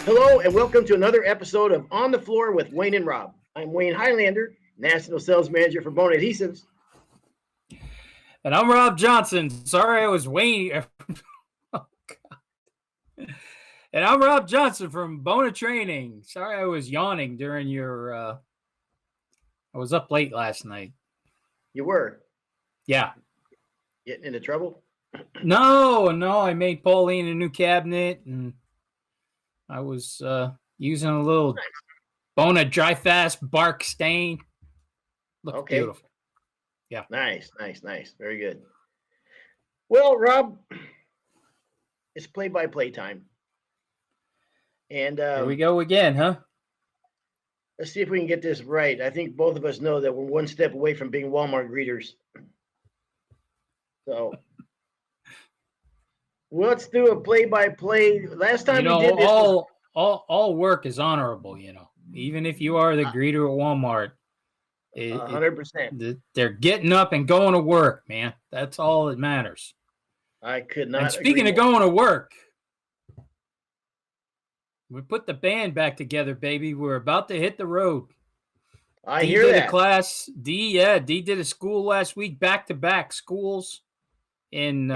Hello and welcome to another episode of On the Floor with Wayne and Rob. I'm Wayne Highlander, National Sales Manager for Bona Adhesives. And I'm Rob Johnson. Sorry I was Wayne. Oh, and I'm Rob Johnson from Bona Training. Sorry I was yawning during your. I was up late last night. You were Yeah. getting into trouble? No. I made Pauline a new cabinet, and I was using a little Bona Dry Fast bark stain. Looked beautiful. Yeah. Nice. Very good. Well, Rob, it's play-by-play time. And Here we go again, huh? let's see if we can get this right. I think both of us know that we're one step away from being Walmart greeters. So let's do a play-by-play. Last time we did this, all work is honorable. Even if you are the greeter at Walmart. 100%. They're getting up and going to work, man. That's all that matters. I could not. And speaking of going to work, we put the band back together, baby. We're about to hit the road. I hear that. A class. D did a school last week, back-to-back schools in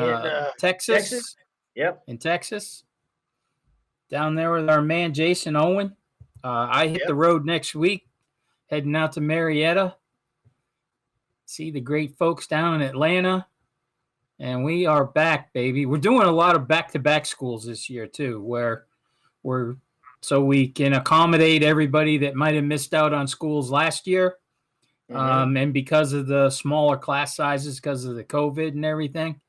Texas. Yep. In Texas. Down there with our man, Jason Owen. I hit the road next week, heading out to Marietta. See the great folks down in Atlanta. And we are back, baby. We're doing a lot of back-to-back schools this year, too, where so we can accommodate everybody that might have missed out on schools last year. Mm-hmm. And because of the smaller class sizes, because of the COVID and everything,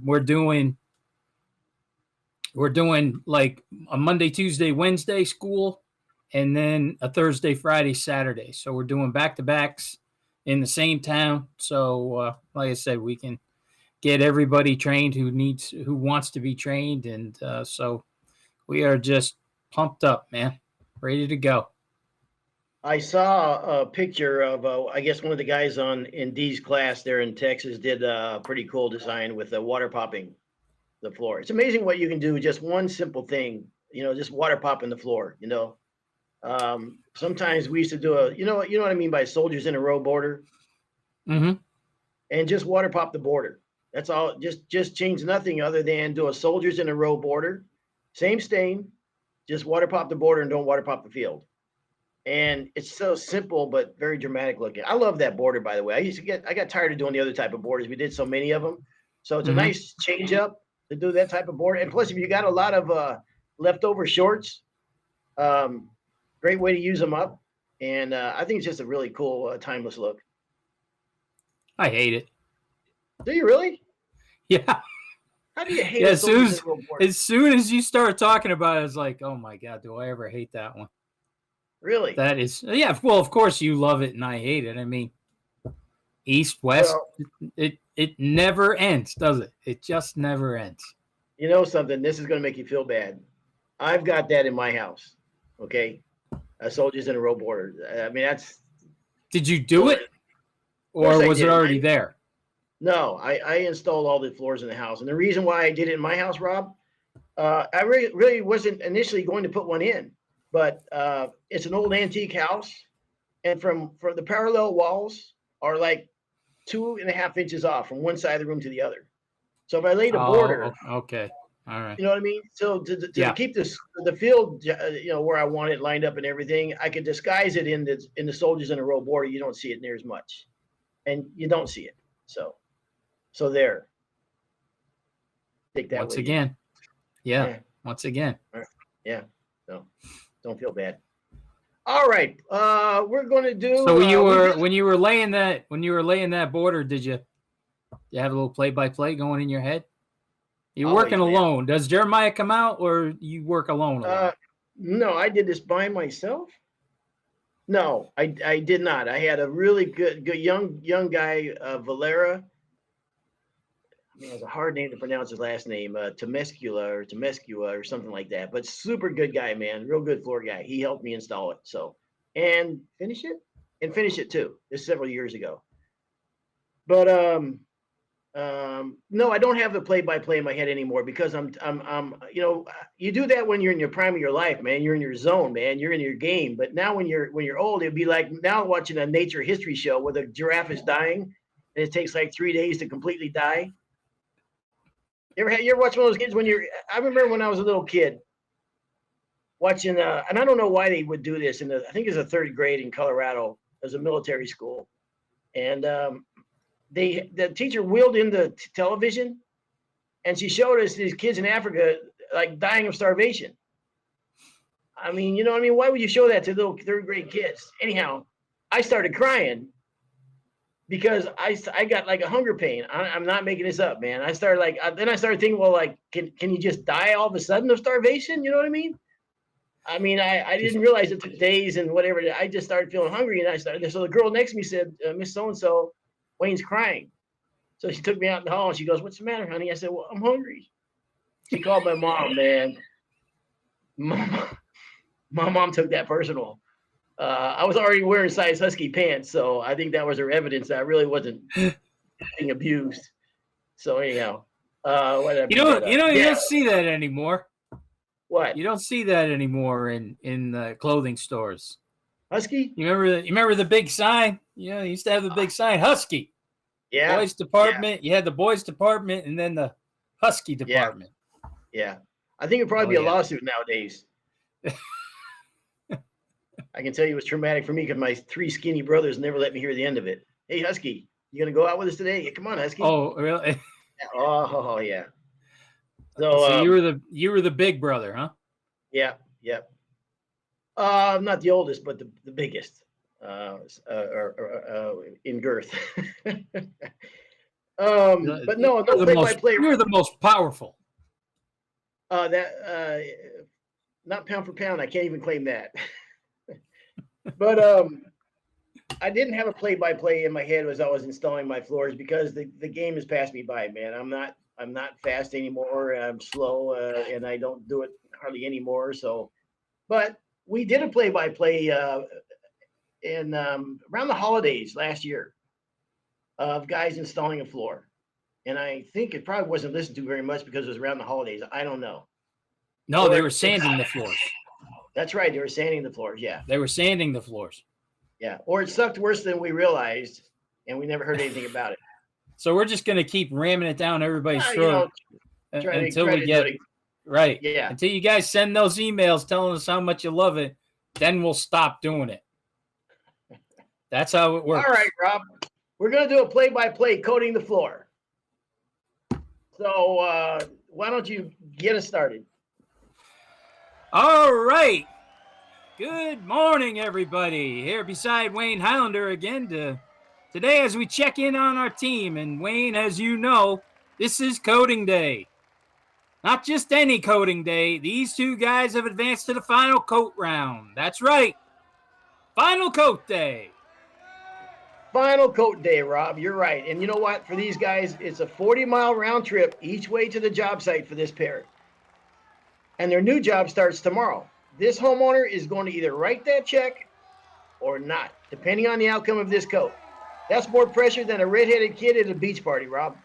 we're doing like a Monday, Tuesday, Wednesday school, and then a Thursday, Friday, Saturday. So we're doing back-to-backs in the same town. So like I said, we can get everybody trained who wants to be trained. And so we are just pumped up, man. Ready to go. I saw a picture of, I guess one of the guys in Dee's class there in Texas did a pretty cool design with the water popping the floor. It's amazing what you can do with just one simple thing, just water popping the floor, Sometimes we used to do you know what I mean by soldiers in a row border? Mm-hmm. And just water pop the border. That's all. Just change nothing other than do a soldiers in a row border. Same stain, just water pop the border and don't water pop the field. And it's so simple, but very dramatic looking. I love that border, by the way. I got tired of doing the other type of borders. We did so many of them. So it's a nice change up to do that type of border. And plus, if you got a lot of leftover shorts, great way to use them up. And I think it's just a really cool, timeless look. I hate it. Do you really? Yeah. How do you hate it? As soon as you start talking about it, it's like, oh my God, do I ever hate that one? Really? That is, yeah. Well, of course you love it and I hate it. I mean, East, West, it never ends, does it? It just never ends. You know something? This is going to make you feel bad. I've got that in my house. Okay, soldiers in a row border. I mean, that's. Did you do it, or was it already there? No, I installed all the floors in the house, and the reason why I did it in my house, Rob, I really wasn't initially going to put one in, but it's an old antique house, and from the parallel walls are like 2.5 inches off from one side of the room to the other. So if I laid a border, okay, all right, you know what I mean. So to keep the field, where I want it lined up and everything, I could disguise it in the soldiers in a row border. You don't see it near as much, and you don't see it. So there. Take that once again. Yeah. Once again. Yeah. So don't feel bad. All right. We're going to do. So when you were laying that border, did you have a little play-by-play going in your head? You're working alone. Does Jeremiah come out, or you work alone? No, I did this by myself. No, I did not. I had a really good young guy, Valera. I mean, it was a hard name to pronounce his last name, Temescua or something like that. But super good guy, man. Real good floor guy. He helped me install it. And finish it too. This is several years ago. But No, I don't have the play-by-play in my head anymore because you do that when you're in your prime of your life, man. You're in your zone, man. You're in your game. But now when you're old, it'd be like now watching a nature history show where the giraffe is dying and it takes like 3 days to completely die. You ever watch one of those kids when I remember when I was a little kid watching, and I don't know why they would do this I think it's a third grade in Colorado. It was a military school. And the teacher wheeled in the television and she showed us these kids in Africa like dying of starvation. I mean, you know what I mean? Why would you show that to little third grade kids? Anyhow, I started crying because I got like a hunger pain. I'm not making this up, man. I started then I started thinking, well, like, can you just die all of a sudden of starvation? You know what I mean? I didn't realize it took days and whatever. I just started feeling hungry, and so the girl next to me said, Miss So-and-so, Wayne's crying. So she took me out in the hall, and she goes, what's the matter, honey? I said, well, I'm hungry. She called my mom, man. My mom took that personal. I was already wearing size husky pants, so I think that was her evidence that I really wasn't being abused. So anyhow, you don't see that anymore. What? You don't see that anymore in the clothing stores. Husky? You remember the big sign? You used to have the big sign, Husky. Yeah. Boys department. Yeah. You had the boys department and then the Husky department. Yeah. I think it'd probably be a lawsuit nowadays. I can tell you it was traumatic for me because my 3 skinny brothers never let me hear the end of it. Hey, Husky, you gonna go out with us today? Yeah, come on, Husky. Oh, really? Oh, yeah. So you were the big brother, huh? Yeah. I'm not the oldest, but the biggest in girth. But no play-by-play. You're the most powerful. Not pound for pound. I can't even claim that. But I didn't have a play-by-play in my head as I was installing my floors because the game has passed me by, man. I'm not fast anymore. I'm slow, and I don't do it hardly anymore. So, but we did a play-by-play in around the holidays last year of guys installing a floor, and I think it probably wasn't listened to very much because it was around the holidays. I don't know. No, they were sanding the floors. That's right. They were sanding the floors. Yeah. They were sanding the floors. Yeah. Or it sucked worse than we realized, and we never heard anything about it. So we're just going to keep ramming it down everybody's throat until we get it. Right. Yeah. Until you guys send those emails telling us how much you love it, then we'll stop doing it. That's how it works. All right, Rob. We're going to do a play-by-play coating the floor. So why don't you get us started? All right. Good morning, everybody. Here beside Wayne Highlander again today as we check in on our team. And Wayne, as you know, this is coating day. Not just any coating day. These 2 guys have advanced to the final coat round. That's right. Final coat day. Final coat day, Rob. You're right. And you know what? For these guys, it's a 40-mile round trip each way to the job site for this pair. And their new job starts tomorrow. This homeowner is going to either write that check or not, depending on the outcome of this coat. That's more pressure than a redheaded kid at a beach party, Rob.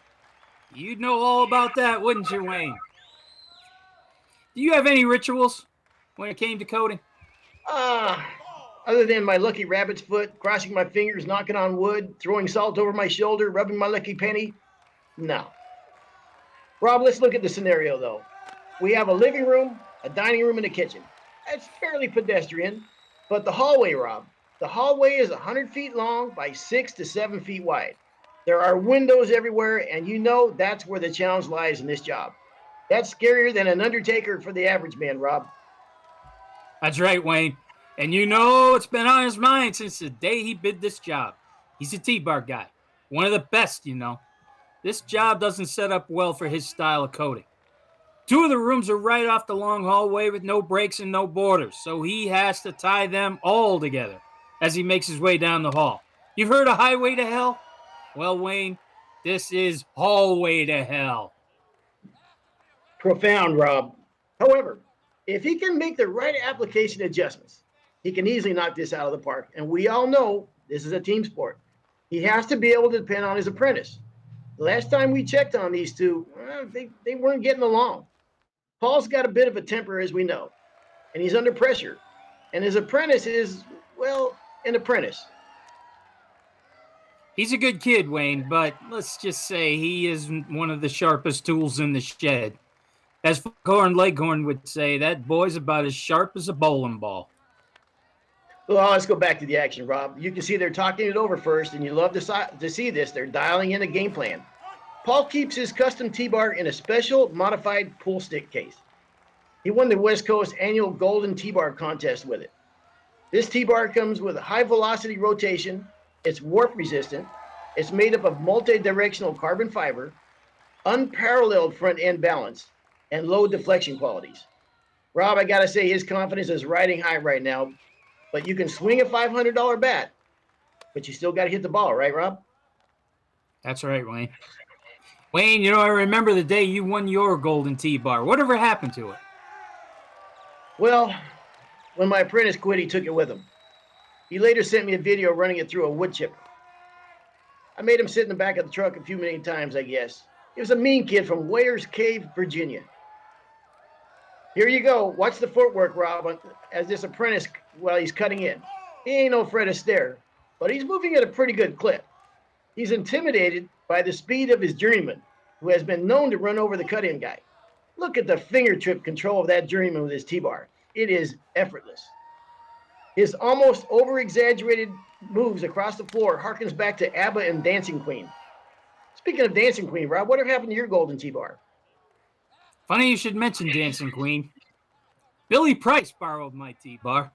You'd know all about that, wouldn't you, Wayne? Do you have any rituals when it came to coating? Other than my lucky rabbit's foot, crossing my fingers, knocking on wood, throwing salt over my shoulder, rubbing my lucky penny, no. Rob, let's look at the scenario, though. We have a living room, a dining room, and a kitchen. That's fairly pedestrian, but the hallway, Rob, the hallway is 100 feet long by 6 to 7 feet wide. There are windows everywhere, and you know that's where the challenge lies in this job. That's scarier than an undertaker for the average man, Rob. That's right, Wayne. And you know it's been on his mind since the day he bid this job. He's a T-bar guy, one of the best, you know. This job doesn't set up well for his style of coating. 2 of the rooms are right off the long hallway with no breaks and no borders, so he has to tie them all together as he makes his way down the hall. You've heard of highway to hell? Well, Wayne, this is hallway to hell. Profound, Rob. However, if he can make the right application adjustments, he can easily knock this out of the park. And we all know this is a team sport. He has to be able to depend on his apprentice. The last time we checked on these two, they weren't getting along. Paul's got a bit of a temper, as we know, and he's under pressure. And his apprentice is, well, an apprentice. He's a good kid, Wayne, but let's just say he isn't one of the sharpest tools in the shed. As Foghorn Leghorn would say, that boy's about as sharp as a bowling ball. Well, let's go back to the action, Rob. You can see they're talking it over first, and you love to see this. They're dialing in a game plan. Paul keeps his custom T-bar in a special modified pool stick case. He won the West Coast annual Golden T-bar contest with it. This T-bar comes with a high velocity rotation. It's warp resistant. It's made up of multi-directional carbon fiber, unparalleled front end balance, and low deflection qualities. Rob, I gotta say, his confidence is riding high right now. But you can swing a $500 bat, but you still got to hit the ball, right, Rob? That's right, Wayne. Wayne, I remember the day you won your Golden T-bar. Whatever happened to it? Well, when my apprentice quit, he took it with him. He later sent me a video running it through a wood chipper. I made him sit in the back of the truck a few many times, I guess. He was a mean kid from Wayers Cave, Virginia. Here you go. Watch the footwork, Rob, as this apprentice while he's cutting in. He ain't no Fred Astaire, but he's moving at a pretty good clip. He's intimidated by the speed of his journeyman, who has been known to run over the cut-in guy. Look at the fingertip control of that journeyman with his T-bar. It is effortless. His almost over-exaggerated moves across the floor harkens back to ABBA and Dancing Queen. Speaking of Dancing Queen, Rob, whatever happened to your Golden T-bar? Funny you should mention Dancing Queen. Billy Price borrowed my T-bar.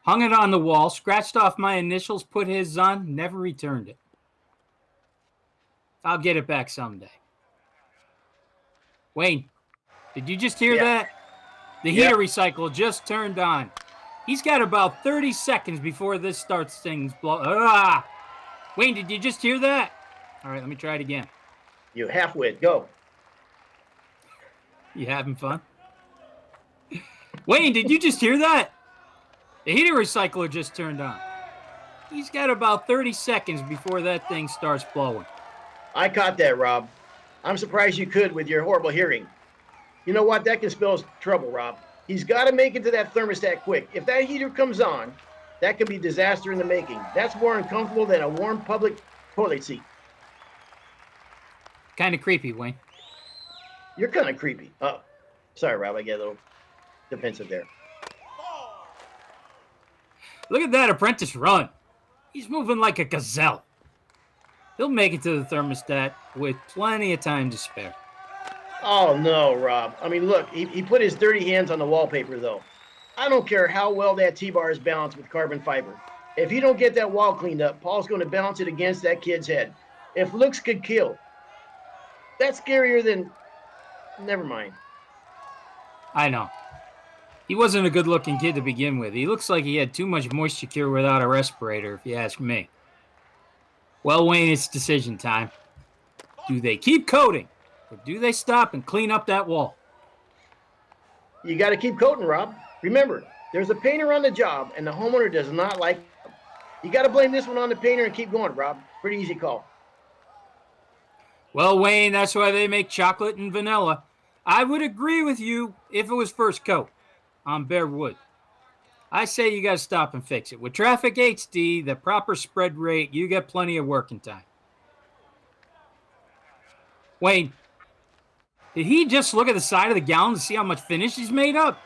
Hung it on the wall, scratched off my initials, put his on, never returned it. I'll get it back someday. Wayne, did you just hear that? The heater recycle just turned on. He's got about 30 seconds before this starts things blow. Wayne, did you just hear that? All right, let me try it again. You half-wit, go. You having fun? Wayne, did you just hear that? The heater recycler just turned on. He's got about 30 seconds before that thing starts blowing. I caught that, Rob. I'm surprised you could with your horrible hearing. You know what? That can spell trouble, Rob. He's got to make it to that thermostat quick. If that heater comes on, that could be disaster in the making. That's more uncomfortable than a warm public toilet seat. Kind of creepy, Wayne. You're kind of creepy. Oh, sorry, Rob. I get a little defensive there. Look at that apprentice run. He's moving like a gazelle. He'll make it to the thermostat with plenty of time to spare. Oh, no, Rob. I mean, look, he put his dirty hands on the wallpaper, though. I don't care how well that T-bar is balanced with carbon fiber. If you don't get that wall cleaned up, Paul's going to bounce it against that kid's head. If looks could kill, that's scarier than... Never mind. I know. He wasn't a good-looking kid to begin with. He looks like he had too much moisture cure without a respirator, if you ask me. Well, Wayne, it's decision time. Do they keep coating, or do they stop and clean up that wall? You got to keep coating, Rob. Remember, there's a painter on the job, and the homeowner does not like him. You got to blame this one on the painter and keep going, Rob. Pretty easy call. Well, Wayne, that's why they make chocolate and vanilla. I would agree with you if it was first coat on bare wood. I say you got to stop and fix it. With Traffic HD, the proper spread rate, you get plenty of working time. Wayne, did he just look at the side of the gallon to see how much finish he's made up?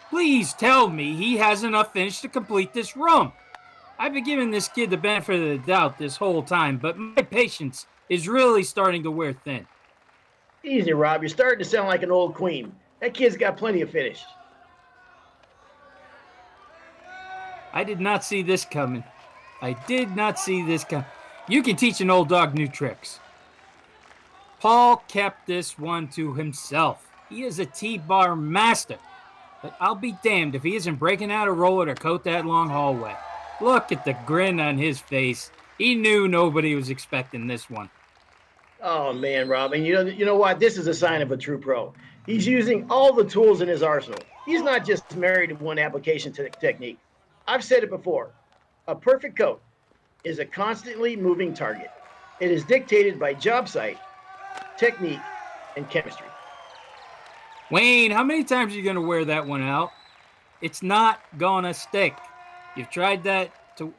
Please tell me he has enough finish to complete this run. I've been giving this kid the benefit of the doubt this whole time, but my patience is really starting to wear thin. Easy, Rob. You're starting to sound like an old queen. That kid's got plenty of finish. I did not see this coming. You can teach an old dog new tricks. Paul kept this one to himself. He is a T-bar master. But I'll be damned if he isn't breaking out a roller to coat that long hallway. Look at the grin on his face. He knew nobody was expecting this one. Oh, man, Rob. And you know what? This is a sign of a true pro. He's using all the tools in his arsenal. He's not just married to one application technique. I've said it before. A perfect coat is a constantly moving target. It is dictated by job site, technique, and chemistry. Wayne, how many times are you going to wear that one out? It's not going to stick. You've tried that to...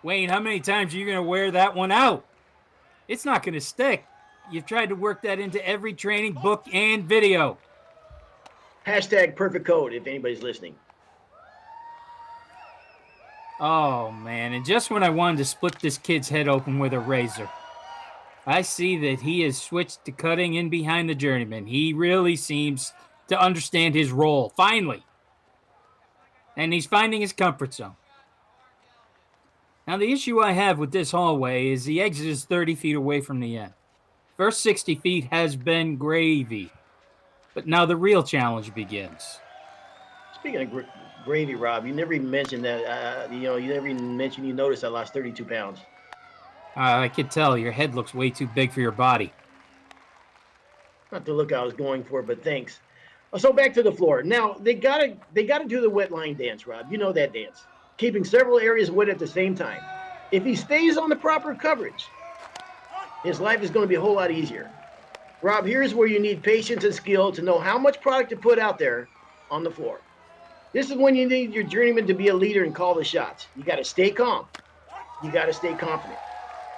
Wayne, how many times are you going to wear that one out? It's not going to stick. You've tried to work that into every training book and video. Hashtag perfect code if anybody's listening. Oh, man. And just when I wanted to split this kid's head open with a razor, I see that he has switched to cutting in behind the journeyman. He really seems to understand his role, finally. And he's finding his comfort zone. Now, the issue I have with this hallway is the exit is 30 feet away from the end. First 60 feet has been gravy. But now the real challenge begins. Speaking of gravy, Rob, you never even mentioned that, you never even mentioned you noticed I lost 32 pounds. I could tell your head looks way too big for your body. Not the look I was going for, but thanks. So back to the floor. Now they gotta do the wet line dance, Rob. You know that dance. Keeping several areas wet at the same time. If he stays on the proper coverage, his life is going to be a whole lot easier. Rob, here's where you need patience and skill to know how much product to put out there on the floor. This is when you need your journeyman to be a leader and call the shots. You got to stay calm. You got to stay confident.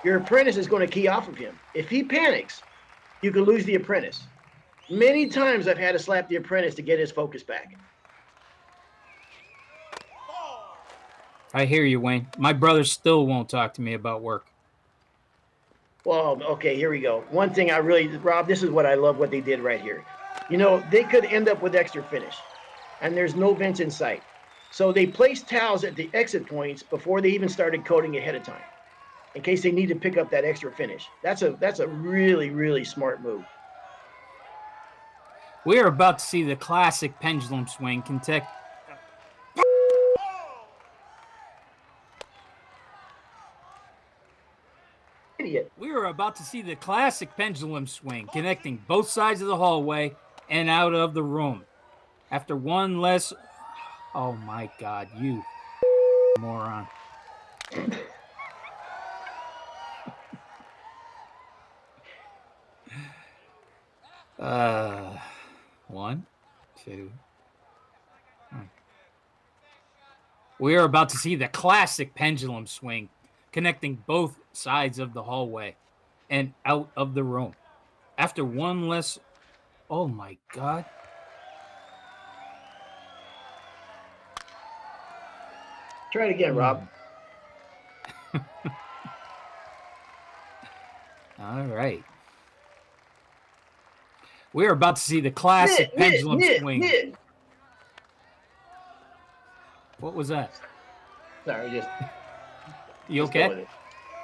Your apprentice is going to key off of him. If he panics, you can lose the apprentice. Many times I've had to slap the apprentice to get his focus back. I hear you, Wayne. My brother still won't talk to me about work. Well, okay, here we go. One thing Rob, this is what I love what they did right here. They could end up with extra finish, and there's no vents in sight. So they placed towels at the exit points before they even started coating ahead of time, in case they need to pick up that extra finish. That's a really, really smart move. We are about to see the classic pendulum swing Idiot. We are about to see the classic pendulum swing connecting both sides of the hallway and out of the room. After one less... Oh, my God, you moron. One, two. We are about to see the classic pendulum swing connecting both sides of the hallway and out of the room. After one less... Oh, my God. Try it again, Rob. All right. We're about to see the classic pendulum swing. What was that? Sorry, just... You okay?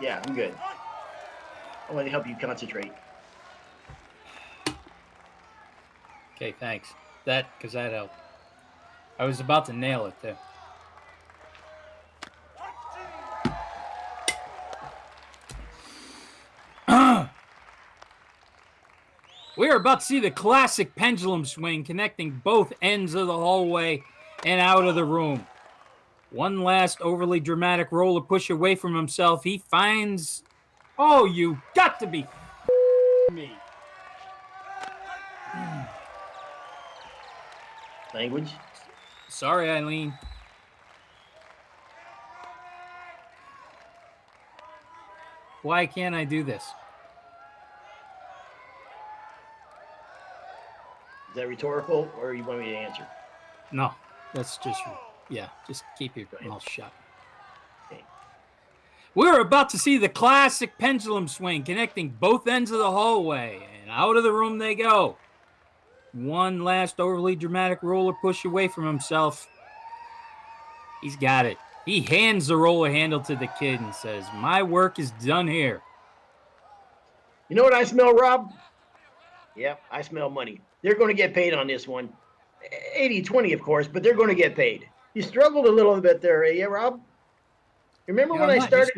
Yeah, I'm good. I want to help you concentrate. Okay, thanks. Because that helped. I was about to nail it, too. We're about to see the classic pendulum swing connecting both ends of the hallway and out of the room. One last overly dramatic roller push away from himself. He finds... Oh, you got to be me. Language? Sorry, Eileen. Why can't I do this? Is that rhetorical, or you want me to answer? No, that's just... Yeah, just keep your mouth shut. Okay. We're about to see the classic pendulum swing connecting both ends of the hallway, and out of the room they go. One last overly dramatic roller push away from himself. He's got it. He hands the roller handle to the kid and says, "My work is done here." You know what I smell, Rob? Yep, I smell money. They're going to get paid on this one. 80-20, of course, but they're going to get paid. You struggled a little bit there, yeah, Rob? Remember when I started?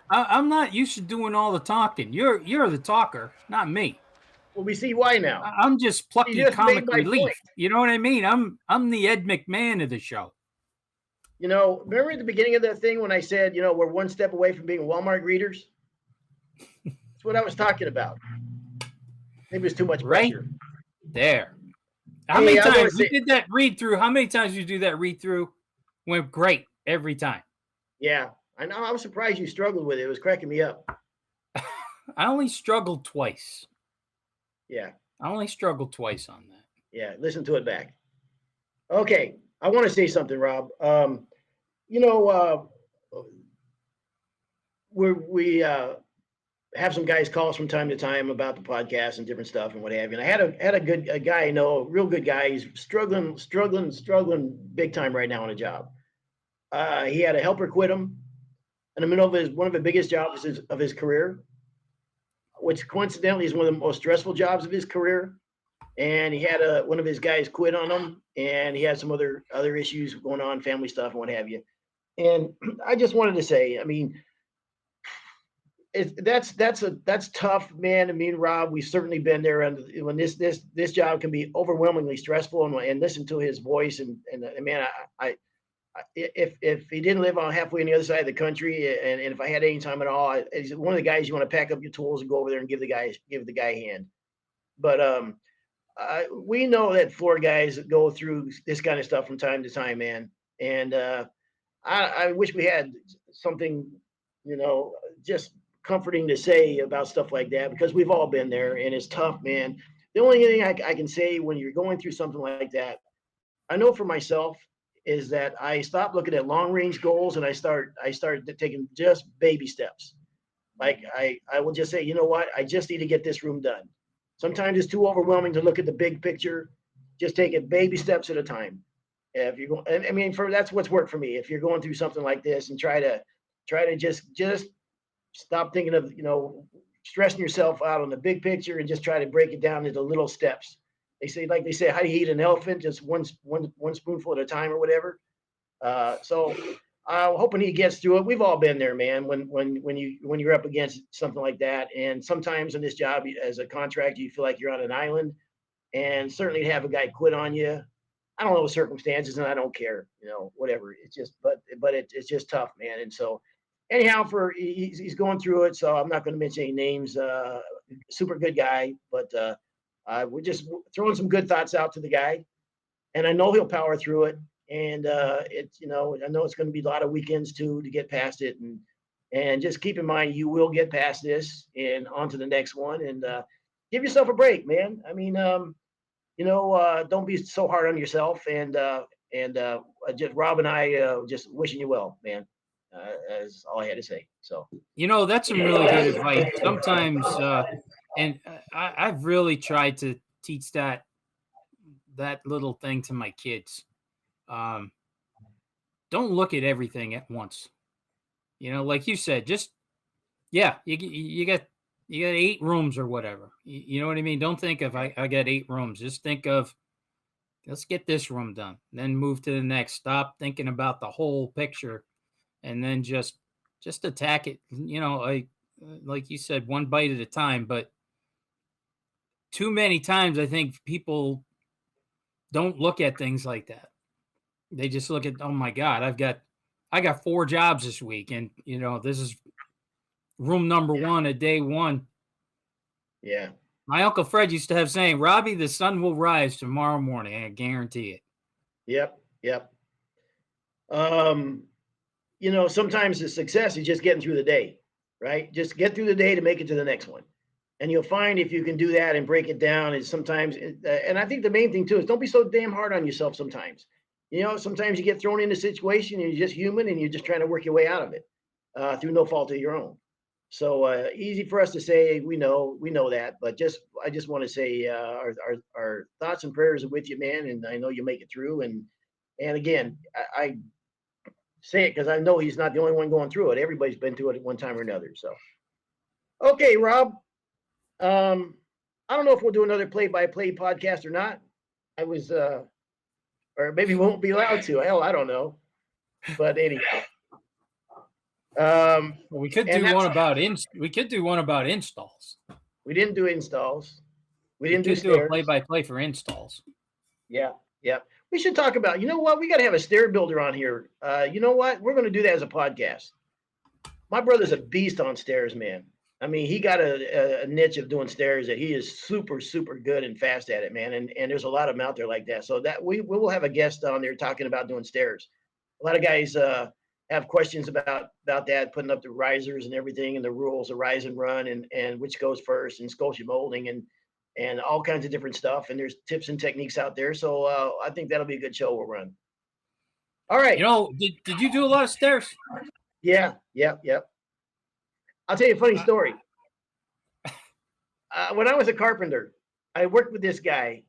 I'm not used to doing all the talking. You're the talker, not me. Well, we see why now. I'm just plucky You just made comic my relief. point. You know what I mean? I'm the Ed McMahon of the show. You know, remember at the beginning of that thing when I said, you know, we're one step away from being Walmart greeters? That's what I was talking about. Maybe it's too much Right pressure. there. How Hey, many I'm gonna times we say, did that read through? How many times you do that read through? Went great every time. yeah, I know. I was surprised you struggled with it. It was cracking me up. I only struggled twice. Yeah, I only struggled twice on that. yeah. Listen to it back. Okay, I want to say something, Rob. You know, we have some guys call us from time to time about the podcast and different stuff and what have you. And I had a guy I know, a real good guy. He's struggling big time right now on a job. He had a helper quit him in the middle of one of the biggest jobs of his career, which coincidentally is one of the most stressful jobs of his career. And he had one of his guys quit on him, and he had some other issues going on, family stuff and what have you. And I just wanted to say, I mean, that's tough, man. I mean, Rob, we've certainly been there, and when this job can be overwhelmingly stressful, and listen to his voice, and man, if he didn't live on halfway on the other side of the country, and if I had any time at all, he's one of the guys you want to pack up your tools and go over there and give the guy a hand. But we know that floor guys go through this kind of stuff from time to time, man. And I wish we had something, you know, just comforting to say about stuff like that, because we've all been there and it's tough, man. The only thing I can say when you're going through something like that, I know for myself, is that I stopped looking at long range goals and I started taking just baby steps. Like I will just say, you know what, I just need to get this room done. Sometimes it's too overwhelming to look at the big picture. Just take it baby steps at a time. If you go, I mean, that's what's worked for me. If you're going through something like this, and try to just stop thinking of, you know, stressing yourself out on the big picture, and just try to break it down into little steps. They say, how do you eat an elephant? Just one spoonful at a time, or whatever. So I'm hoping he gets through it. We've all been there, man. When you're up against something like that, and sometimes in this job as a contractor, you feel like you're on an island, and certainly to have a guy quit on you. I don't know the circumstances, and I don't care, you know, whatever. It's just, it's just tough, man. And so, anyhow, he's going through it. So I'm not going to mention any names. Super good guy, but we're just throwing some good thoughts out to the guy, and I know he'll power through it. And it's, you know, I know it's going to be a lot of weekends too to get past it, and just keep in mind you will get past this and on to the next one, and give yourself a break, man. I mean, you know, don't be so hard on yourself, and just Rob and I just wishing you well, man. That's all I had to say. So, You know, that's some really good advice. Sometimes, and I've really tried to teach that little thing to my kids. Um, don't look at everything at once. You know, like you said, just yeah, you got 8 rooms or whatever. You know what I mean? Don't think of I got 8 rooms. Just think of, let's get this room done, then move to the next. Stop thinking about the whole picture, and then just attack it. You know, like you said, one bite at a time. But too many times, I think people don't look at things like that. They just look at, oh my God, I got 4 jobs this week, and you know, this is room number 1 at day 1. yeah. My Uncle Fred used to have saying, Robbie, the sun will rise tomorrow morning. I guarantee it. Yep. Um, you know, sometimes the success is just getting through the day, right? Just get through the day to make it to the next one. And you'll find if you can do that and break it down, is sometimes, and I think the main thing too is don't be so damn hard on yourself sometimes. You know, sometimes you get thrown in a situation and you're just human and you're just trying to work your way out of it through no fault of your own. So easy for us to say, we know that, but I just want to say our thoughts and prayers are with you, man, and I know you make it through. And again, I say it because I know he's not the only one going through it. Everybody's been through it at one time or another. So, okay, Rob. I don't know if we'll do another play-by-play podcast or not. I was, or maybe we won't be allowed to. Hell, I don't know. But anyhow, We could do one about installs. we didn't do installs. We You didn't do could do a stairs. play-by-play for installs. Yeah, yeah. We should talk about. You know what? We got to have a stair builder on here. You know what? We're going to do that as a podcast. My brother's a beast on stairs, man. I mean, he got a niche of doing stairs that he is super, super good and fast at it, man. And there's a lot of them out there like that. So that we will have a guest on there talking about doing stairs. A lot of guys have questions about that, putting up the risers and everything, and the rules of rise and run, and which goes first, and sculpture molding, and all kinds of different stuff. And there's tips and techniques out there. So I think that'll be a good show we'll run. All right. You know, did you do a lot of stairs? Yeah. I'll tell you a funny story. When I was a carpenter, I worked with this guy.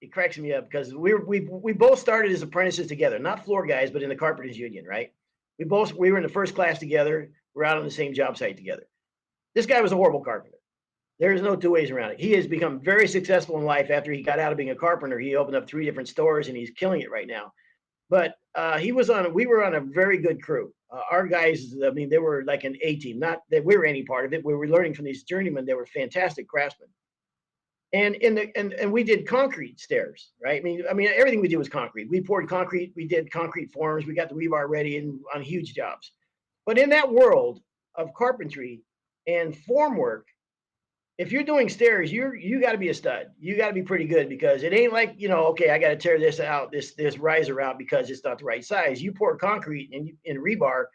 It cracks me up because we both started as apprentices together, not floor guys, but in the carpenters union, right? We were in the first class together. We're out on the same job site together. This guy was a horrible carpenter. There's no two ways around it. He has become very successful in life after he got out of being a carpenter. He opened up 3 different stores and he's killing it right now. But we were on a very good crew. Our guys, I mean, they were like an A team. Not that we were any part of it. We were learning from these journeymen. They were fantastic craftsmen. And we did concrete stairs, right? I mean, everything we did was concrete. We poured concrete. We did concrete forms. We got the rebar ready and on huge jobs. But in that world of carpentry and form work, if you're doing stairs, you got to be a stud. You got to be pretty good because it ain't like, okay, I got to tear this out, this riser out because it's not the right size. You pour concrete and in rebar,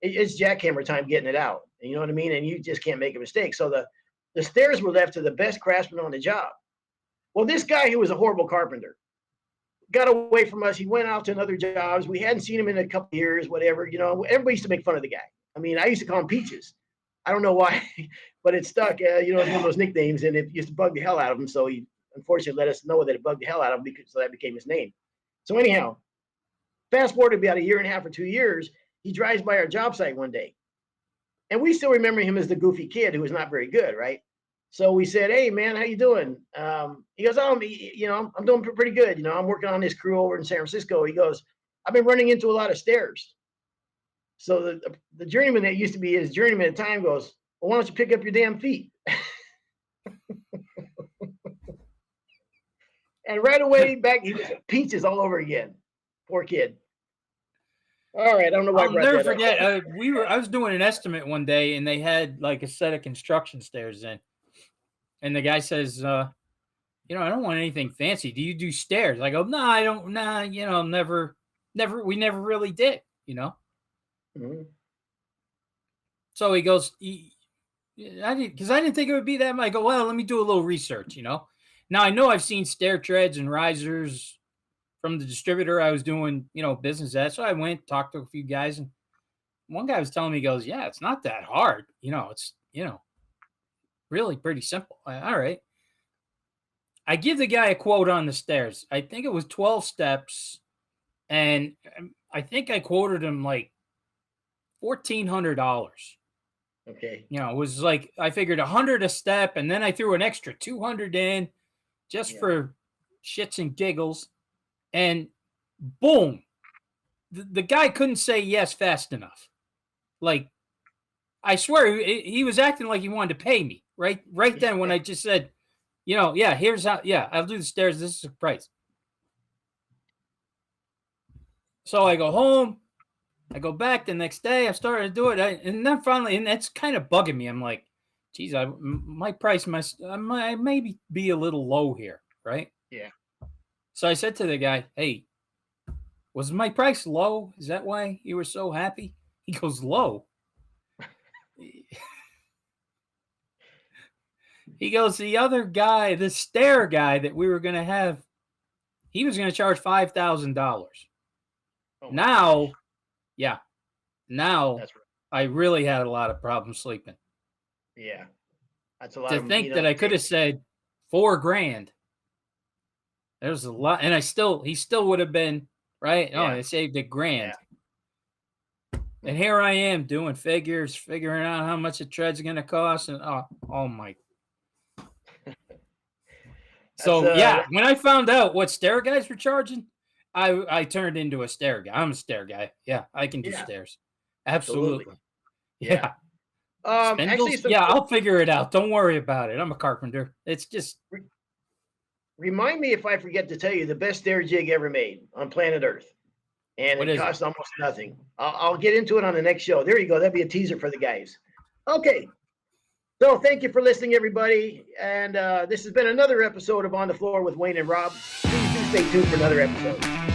it's jackhammer time getting it out. You know what I mean? And you just can't make a mistake. So the stairs were left to the best craftsman on the job. Well, this guy who was a horrible carpenter got away from us. He went out to another jobs. We hadn't seen him in a couple of years, whatever. Everybody used to make fun of the guy. I mean, I used to call him Peaches. I don't know why, but it stuck. It's one of those nicknames, and it used to bug the hell out of him. So he unfortunately let us know that it bugged the hell out of him so that became his name. So anyhow, fast forward about a year and a half or 2 years, he drives by our job site one day. And we still remember him as the goofy kid who was not very good, right? So we said, "Hey, man, how you doing?" He goes, "Oh, I'm doing pretty good. I'm working on this crew over in San Francisco." He goes, "I've been running into a lot of stairs." So the journeyman that used to be his journeyman at the time goes, "Well, why don't you pick up your damn feet?" And right away, back he was peaches all over again. Poor kid. All right, I don't know why I I'll brought never that forget. up. I was doing an estimate one day, and they had like a set of construction stairs in, and the guy says, "I don't want anything fancy. Do you do stairs?" I go, "No, I don't. Nah, never. We never really did. Mhm. So he goes, I didn't think it would be that much. I go, well, let me do a little research. Now I know I've seen stair treads and risers from the distributor I was doing, business at. So I went, talked to a few guys, and one guy was telling me, he goes, "Yeah, it's not that hard. It's, really pretty simple." All right. I give the guy a quote on the stairs. I think it was 12 steps. And I think I quoted him like $1,400. Okay. It was like I figured 100 a step, and then I threw an extra 200 in just for shits and giggles. And boom, the guy couldn't say yes fast enough. Like, I swear he was acting like he wanted to pay me right then when I just said, here's how. Yeah, I'll do the stairs. This is the price. So I go home. I go back the next day. I started to do it, and then finally, and that's kind of bugging me. I'm like, geez, my price I maybe be a little low here, right? Yeah. So I said to the guy, "Hey, was my price low? Is that why you were so happy?" He goes, "Low." He goes, "The other guy, the stair guy that we were going to have, he was going to charge $5,000. Now, gosh. now That's right. I really had a lot of problems sleeping. Yeah. That's a lot To of think that I could have said $4,000. There's a lot, and he still would have been right. Oh, I saved $1,000. Yeah. And here I am doing figures, figuring out how much a tread's going to cost, and oh my. So when I found out what stair guys were charging, I turned into a stair guy. I'm a stair guy. Yeah, I can do stairs. Absolutely. Yeah. Actually, Spindles? Yeah, I'll figure it out. Don't worry about it. I'm a carpenter. It's just remind me if I forget to tell you the best stair jig ever made on planet Earth. And What it is it? costs almost nothing. I'll get into it on the next show. There you go. That'd be a teaser for the guys. Okay. So thank you for listening, everybody. And this has been another episode of On the Floor with Wayne and Rob. Please do stay tuned for another episode.